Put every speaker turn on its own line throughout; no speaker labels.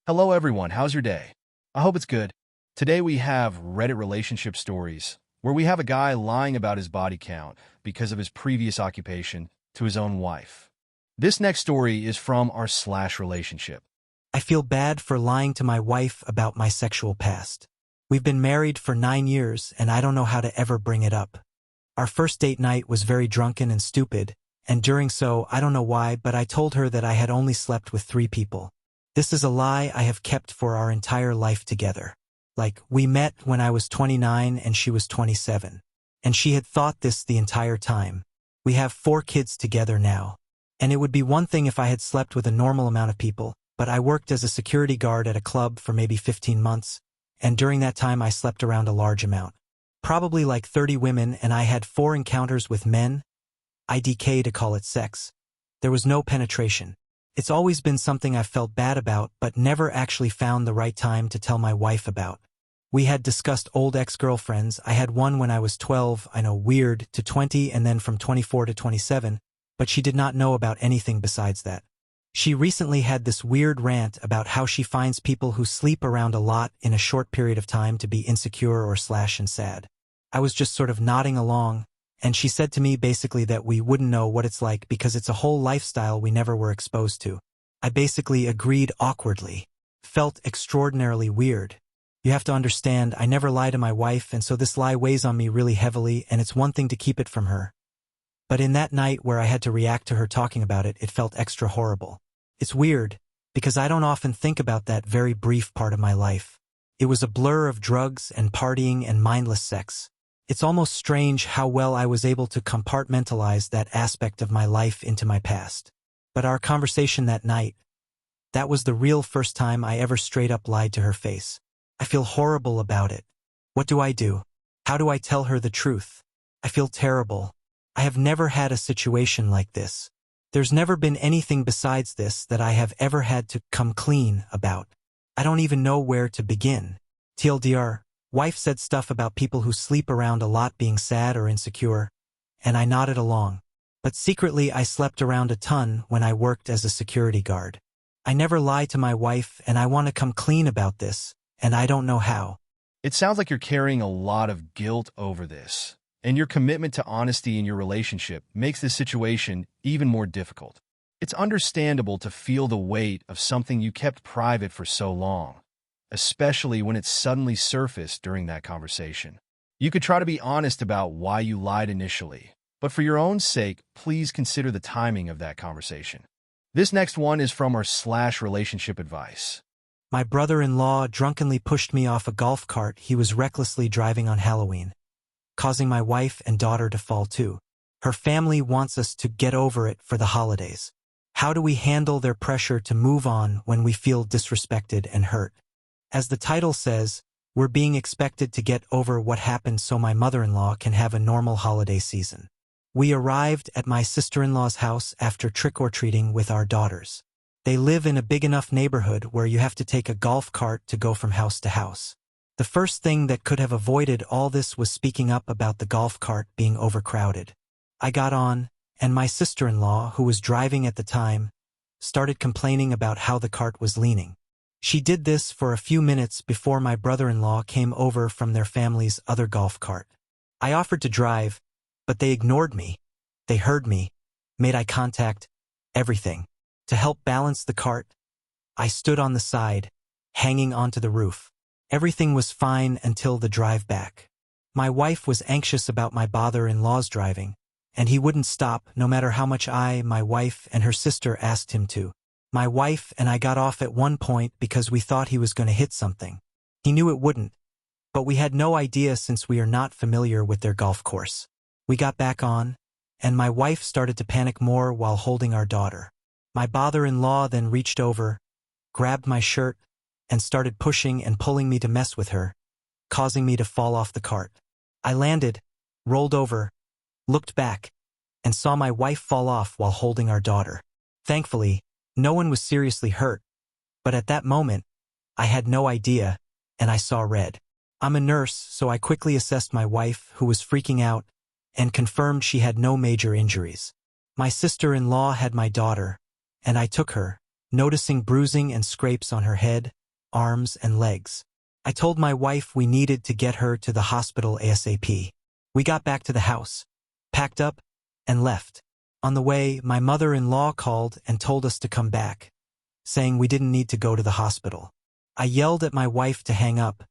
Hello everyone, how's your day? I hope it's good. Today we have Reddit relationship stories, where we have a guy lying about his body count because of his previous occupation to his own wife. This next story is from our slash relationship.
I feel bad for lying to my wife about my sexual past. We've been married for 9 years and I don't know how to ever bring it up. Our first date night was very drunken and stupid, and during so, I don't know why, but I told her that I had only slept with 3 people. This is a lie I have kept for our entire life together. Like, we met when I was 29 and she was 27. And she had thought this the entire time. We have 4 kids together now. And it would be one thing if I had slept with a normal amount of people, but I worked as a security guard at a club for maybe 15 months, and during that time I slept around a large amount. Probably like 30 women, and I had 4 encounters with men. IDK to call it sex. There was no penetration. It's always been something I've felt bad about, but never actually found the right time to tell my wife about. We had discussed old ex-girlfriends. I had one when I was 12, I know, weird, to 20, and then from 24 to 27, but she did not know about anything besides that. She recently had this weird rant about how she finds people who sleep around a lot in a short period of time to be insecure or slash and sad. I was just sort of nodding along, and she said to me basically that we wouldn't know what it's like because it's a whole lifestyle we never were exposed to. I basically agreed awkwardly. Felt extraordinarily weird. You have to understand, I never lie to my wife, and so this lie weighs on me really heavily, and it's one thing to keep it from her. But in that night where I had to react to her talking about it, it felt extra horrible. It's weird, because I don't often think about that very brief part of my life. It was a blur of drugs and partying and mindless sex. It's almost strange how well I was able to compartmentalize that aspect of my life into my past. But our conversation that night, that was the real first time I ever straight up lied to her face. I feel horrible about it. What do I do? How do I tell her the truth? I feel terrible. I have never had a situation like this. There's never been anything besides this that I have ever had to come clean about. I don't even know where to begin. TLDR, wife said stuff about people who sleep around a lot being sad or insecure, and I nodded along. But secretly I slept around a ton when I worked as a security guard. I never lie to my wife, and I want to come clean about this, and I don't know how.
It sounds like you're carrying a lot of guilt over this, and your commitment to honesty in your relationship makes this situation even more difficult. It's understandable to feel the weight of something you kept private for so long, especially when it suddenly surfaced during that conversation. You could try to be honest about why you lied initially, but for your own sake, please consider the timing of that conversation. This next one is from our slash relationship advice.
My brother-in-law drunkenly pushed me off a golf cart he was recklessly driving on Halloween, causing my wife and daughter to fall too. Her family wants us to get over it for the holidays. How do we handle their pressure to move on when we feel disrespected and hurt? As the title says, we're being expected to get over what happened so my mother-in-law can have a normal holiday season. We arrived at my sister-in-law's house after trick-or-treating with our daughters. They live in a big enough neighborhood where you have to take a golf cart to go from house to house. The first thing that could have avoided all this was speaking up about the golf cart being overcrowded. I got on, and my sister-in-law, who was driving at the time, started complaining about how the cart was leaning. She did this for a few minutes before my brother-in-law came over from their family's other golf cart. I offered to drive, but they ignored me. They heard me, made eye contact, everything. To help balance the cart, I stood on the side, hanging onto the roof. Everything was fine until the drive back. My wife was anxious about my brother-in-law's driving, and he wouldn't stop no matter how much my wife, and her sister asked him to. My wife and I got off at one point because we thought he was going to hit something. He knew it wouldn't, but we had no idea since we are not familiar with their golf course. We got back on, and my wife started to panic more while holding our daughter. My brother-in-law then reached over, grabbed my shirt, and started pushing and pulling me to mess with her, causing me to fall off the cart. I landed, rolled over, looked back, and saw my wife fall off while holding our daughter. Thankfully, no one was seriously hurt, but at that moment, I had no idea, and I saw red. I'm a nurse, so I quickly assessed my wife, who was freaking out, and confirmed she had no major injuries. My sister-in-law had my daughter, and I took her, noticing bruising and scrapes on her head, arms, and legs. I told my wife we needed to get her to the hospital ASAP. We got back to the house, packed up, and left. On the way, my mother-in-law called and told us to come back, saying we didn't need to go to the hospital. I yelled at my wife to hang up,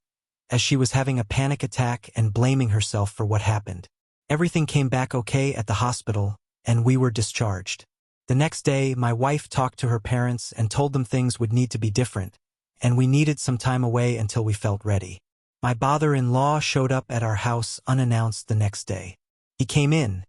as she was having a panic attack and blaming herself for what happened. Everything came back okay at the hospital, and we were discharged. The next day, my wife talked to her parents and told them things would need to be different, and we needed some time away until we felt ready. My father-in-law showed up at our house unannounced the next day. He came in,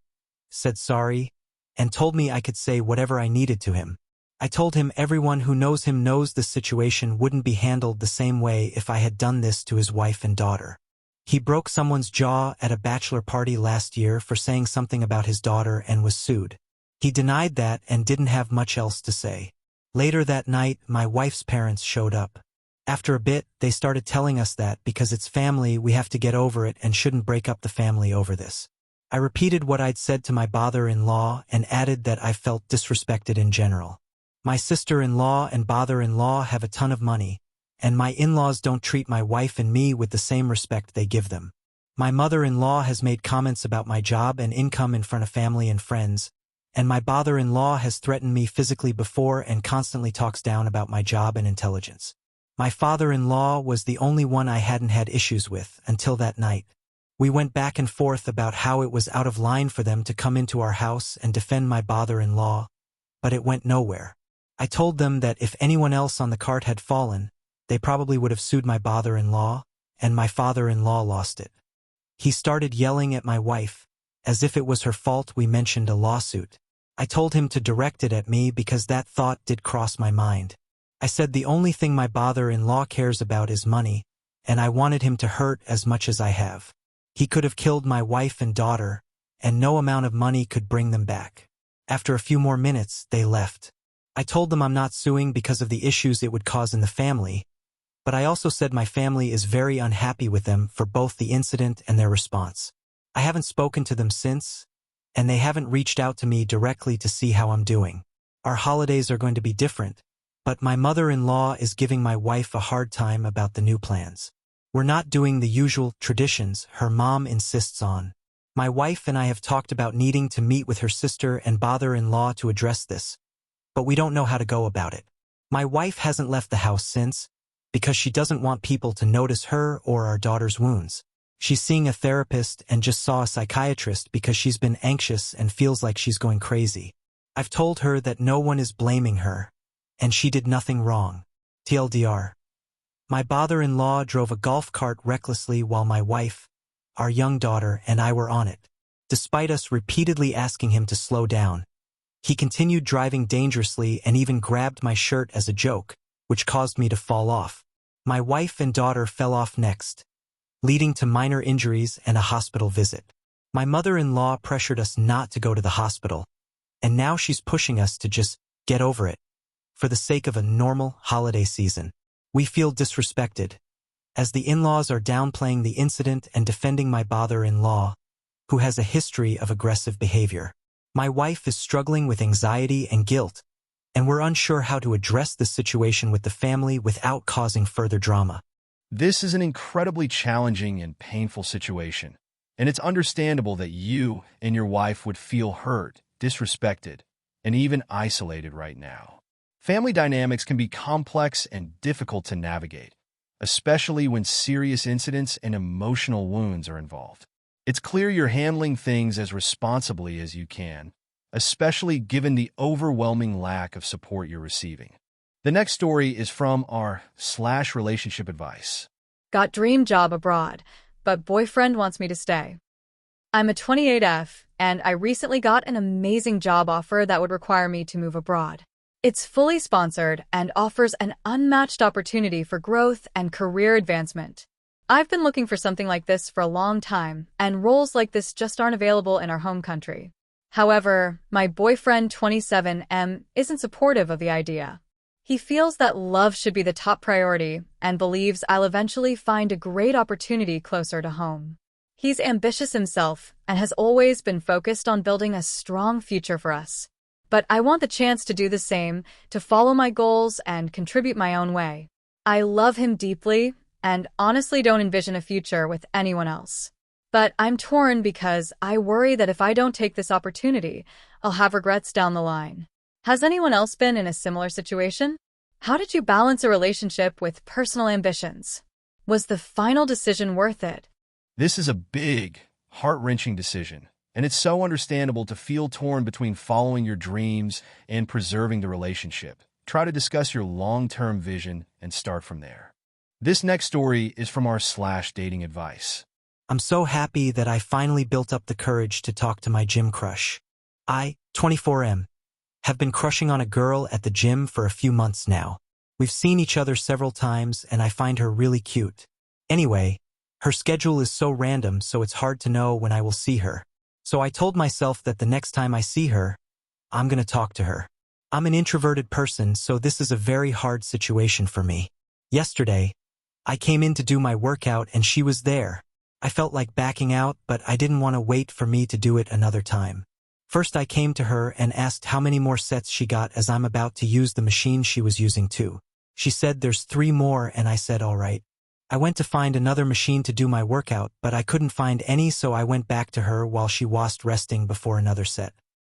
said sorry, and told me I could say whatever I needed to him. I told him everyone who knows him knows this situation wouldn't be handled the same way if I had done this to his wife and daughter. He broke someone's jaw at a bachelor party last year for saying something about his daughter and was sued. He denied that and didn't have much else to say. Later that night, my wife's parents showed up. After a bit, they started telling us that because it's family, we have to get over it and shouldn't break up the family over this. I repeated what I'd said to my father-in-law and added that I felt disrespected in general. My sister-in-law and father-in-law have a ton of money, and my in-laws don't treat my wife and me with the same respect they give them. My mother-in-law has made comments about my job and income in front of family and friends, and my father-in-law has threatened me physically before and constantly talks down about my job and intelligence. My father-in-law was the only one I hadn't had issues with until that night. We went back and forth about how it was out of line for them to come into our house and defend my father-in-law, but it went nowhere. I told them that if anyone else on the cart had fallen, they probably would have sued my father-in-law, and my father-in-law lost it. He started yelling at my wife, as if it was her fault we mentioned a lawsuit. I told him to direct it at me because that thought did cross my mind. I said the only thing my father-in-law cares about is money, and I wanted him to hurt as much as I have. He could have killed my wife and daughter, and no amount of money could bring them back. After a few more minutes, they left. I told them I'm not suing because of the issues it would cause in the family, but I also said my family is very unhappy with them for both the incident and their response. I haven't spoken to them since, and they haven't reached out to me directly to see how I'm doing. Our holidays are going to be different, but my mother-in-law is giving my wife a hard time about the new plans. We're not doing the usual traditions her mom insists on. My wife and I have talked about needing to meet with her sister and father-in-law to address this, but we don't know how to go about it. My wife hasn't left the house since, because she doesn't want people to notice her or our daughter's wounds. She's seeing a therapist and just saw a psychiatrist because she's been anxious and feels like she's going crazy. I've told her that no one is blaming her, and she did nothing wrong. TLDR. My father-in-law drove a golf cart recklessly while my wife, our young daughter, and I were on it. Despite us repeatedly asking him to slow down, he continued driving dangerously and even grabbed my shirt as a joke, which caused me to fall off. My wife and daughter fell off next, leading to minor injuries and a hospital visit. My mother-in-law pressured us not to go to the hospital, and now she's pushing us to just get over it. For the sake of a normal holiday season, we feel disrespected, as the in-laws are downplaying the incident and defending my father-in-law, who has a history of aggressive behavior. My wife is struggling with anxiety and guilt, and we're unsure how to address this situation with the family without causing further drama.
This is an incredibly challenging and painful situation, and it's understandable that you and your wife would feel hurt, disrespected, and even isolated right now. Family dynamics can be complex and difficult to navigate, especially when serious incidents and emotional wounds are involved. It's clear you're handling things as responsibly as you can, especially given the overwhelming lack of support you're receiving. The next story is from r/relationship advice.
Got dream job abroad, but boyfriend wants me to stay. I'm a 28F, and I recently got an amazing job offer that would require me to move abroad. It's fully sponsored and offers an unmatched opportunity for growth and career advancement. I've been looking for something like this for a long time, and roles like this just aren't available in our home country. However, my boyfriend 27M isn't supportive of the idea. He feels that love should be the top priority and believes I'll eventually find a great opportunity closer to home. He's ambitious himself and has always been focused on building a strong future for us. but I want the chance to do the same, to follow my goals and contribute my own way. I love him deeply and honestly don't envision a future with anyone else. But I'm torn because I worry that if I don't take this opportunity, I'll have regrets down the line. Has anyone else been in a similar situation? How did you balance a relationship with personal ambitions? Was the final decision worth it?
This is a big, heart-wrenching decision, and it's so understandable to feel torn between following your dreams and preserving the relationship. Try to discuss your long-term vision and start from there. This next story is from our /dating advice.
I'm so happy that I finally built up the courage to talk to my gym crush. I, 24M, have been crushing on a girl at the gym for a few months now. We've seen each other several times and I find her really cute. Anyway, her schedule is so random so it's hard to know when I will see her. So I told myself that the next time I see her, I'm gonna talk to her. I'm an introverted person, so this is a very hard situation for me. Yesterday, I came in to do my workout and she was there. I felt like backing out, but I didn't want to wait for me to do it another time. First I came to her and asked how many more sets she got as I'm about to use the machine she was using too. She said there's 3 more and I said all right. I went to find another machine to do my workout, but I couldn't find any, so I went back to her while she was resting before another set.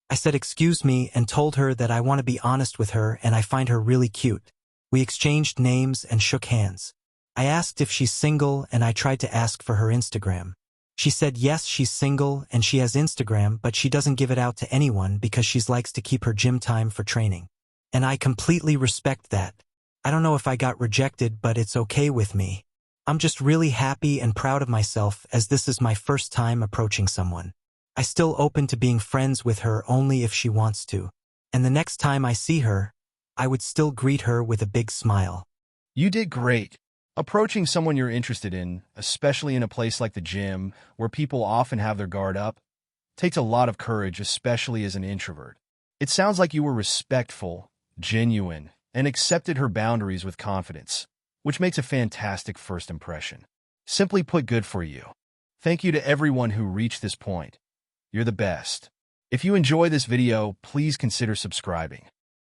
I said excuse me and told her that I want to be honest with her and I find her really cute. We exchanged names and shook hands. I asked if she's single and I tried to ask for her Instagram. She said yes, she's single and she has Instagram, but she doesn't give it out to anyone because she likes to keep her gym time for training. And I completely respect that. I don't know if I got rejected, but it's okay with me. I'm just really happy and proud of myself as this is my first time approaching someone. I still open to being friends with her only if she wants to. And the next time I see her, I would still greet her with a big smile.
You did great. Approaching someone you're interested in, especially in a place like the gym, where people often have their guard up, takes a lot of courage, especially as an introvert. It sounds like you were respectful, genuine, and accepted her boundaries with confidence, which makes a fantastic first impression. Simply put, good for you. Thank you to everyone who reached this point. You're the best. If you enjoy this video, please consider subscribing.